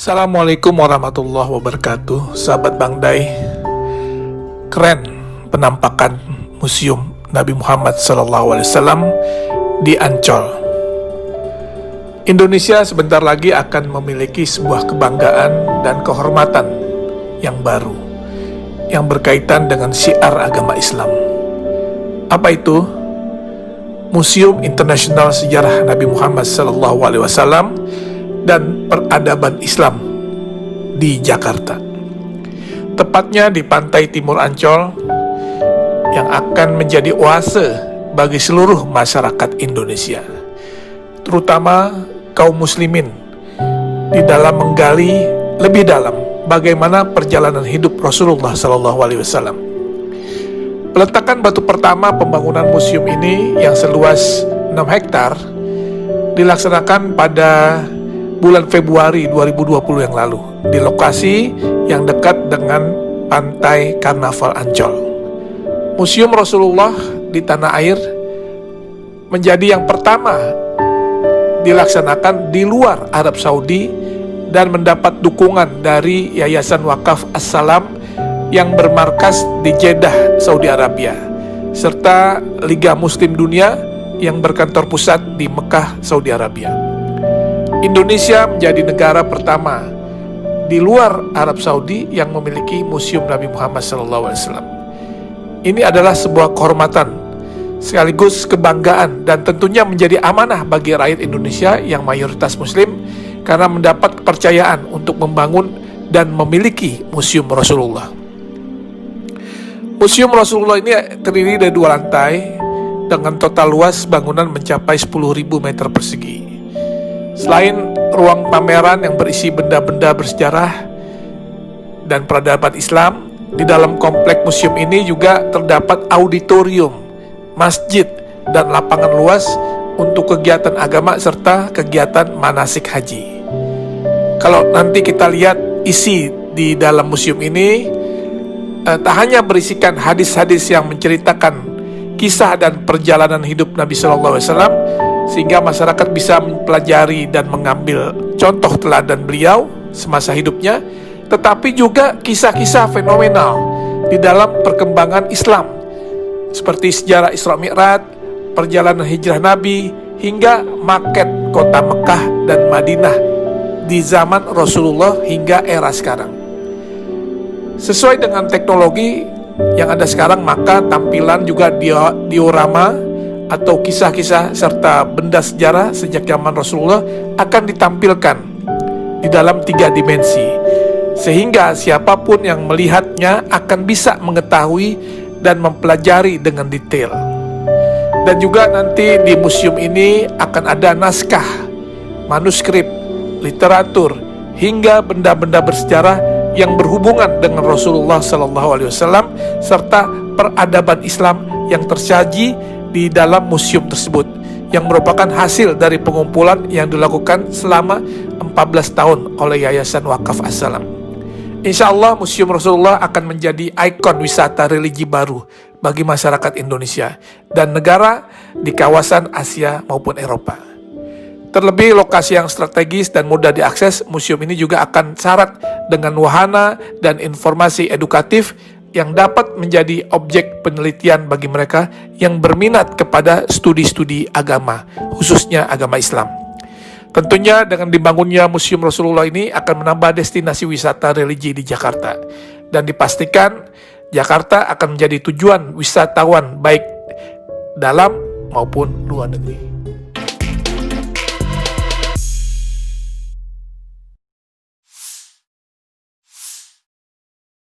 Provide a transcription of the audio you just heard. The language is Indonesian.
Assalamualaikum warahmatullahi wabarakatuh. Sahabat Bang Day, keren penampakan Museum Nabi Muhammad SAW di Ancol. Indonesia sebentar lagi akan memiliki sebuah kebanggaan dan kehormatan yang baru yang berkaitan dengan syiar agama Islam. Apa itu? Museum Internasional Sejarah Nabi Muhammad SAW dan Peradaban Islam di Jakarta, tepatnya di pantai timur Ancol, yang akan menjadi oase bagi seluruh masyarakat Indonesia, terutama kaum muslimin, di dalam menggali lebih dalam bagaimana perjalanan hidup Rasulullah SAW. Peletakan batu pertama pembangunan museum ini yang seluas 6 hektar dilaksanakan pada bulan Februari 2020 yang lalu di lokasi yang dekat dengan pantai Karnaval Ancol. Museum Rasulullah di tanah air menjadi yang pertama dilaksanakan di luar Arab Saudi dan mendapat dukungan dari Yayasan Wakaf As-Salam yang bermarkas di Jeddah, Saudi Arabia, serta Liga Muslim Dunia yang berkantor pusat di Mekah, Saudi Arabia. Indonesia menjadi negara pertama di luar Arab Saudi yang memiliki Museum Nabi Muhammad SAW. Ini adalah sebuah kehormatan sekaligus kebanggaan dan tentunya menjadi amanah bagi rakyat Indonesia yang mayoritas Muslim karena mendapat kepercayaan untuk membangun dan memiliki Museum Rasulullah. Museum Rasulullah ini terdiri dari 2 lantai dengan total luas bangunan mencapai 10.000 meter persegi. Selain ruang pameran yang berisi benda-benda bersejarah dan peradaban Islam, di dalam komplek museum ini juga terdapat auditorium, masjid, dan lapangan luas untuk kegiatan agama serta kegiatan manasik haji. Kalau nanti kita lihat isi di dalam museum ini, tak hanya berisikan hadis-hadis yang menceritakan kisah dan perjalanan hidup Nabi SAW, sehingga masyarakat bisa mempelajari dan mengambil contoh teladan beliau semasa hidupnya, tetapi juga kisah-kisah fenomenal di dalam perkembangan Islam, seperti sejarah Isra Mi'raj, perjalanan hijrah Nabi, hingga maket kota Mekah dan Madinah di zaman Rasulullah hingga era sekarang. Sesuai dengan teknologi yang ada sekarang, maka tampilan juga diorama atau kisah-kisah serta benda sejarah sejak zaman Rasulullah akan ditampilkan di dalam 3 dimensi, sehingga siapapun yang melihatnya akan bisa mengetahui dan mempelajari dengan detail. Dan juga nanti di museum ini akan ada naskah, manuskrip, literatur, hingga benda-benda bersejarah yang berhubungan dengan Rasulullah SAW serta peradaban Islam yang tersaji di dalam museum tersebut, yang merupakan hasil dari pengumpulan yang dilakukan selama 14 tahun oleh Yayasan Wakaf As-Salam. Insya Allah Museum Rasulullah akan menjadi ikon wisata religi baru bagi masyarakat Indonesia dan negara di kawasan Asia maupun Eropa. Terlebih lokasi yang strategis dan mudah diakses, museum ini juga akan syarat dengan wahana dan informasi edukatif yang dapat menjadi objek penelitian bagi mereka yang berminat kepada studi-studi agama, khususnya agama Islam. Tentunya dengan dibangunnya Museum Rasulullah ini akan menambah destinasi wisata religi di Jakarta, dan dipastikan Jakarta akan menjadi tujuan wisatawan baik dalam maupun luar negeri.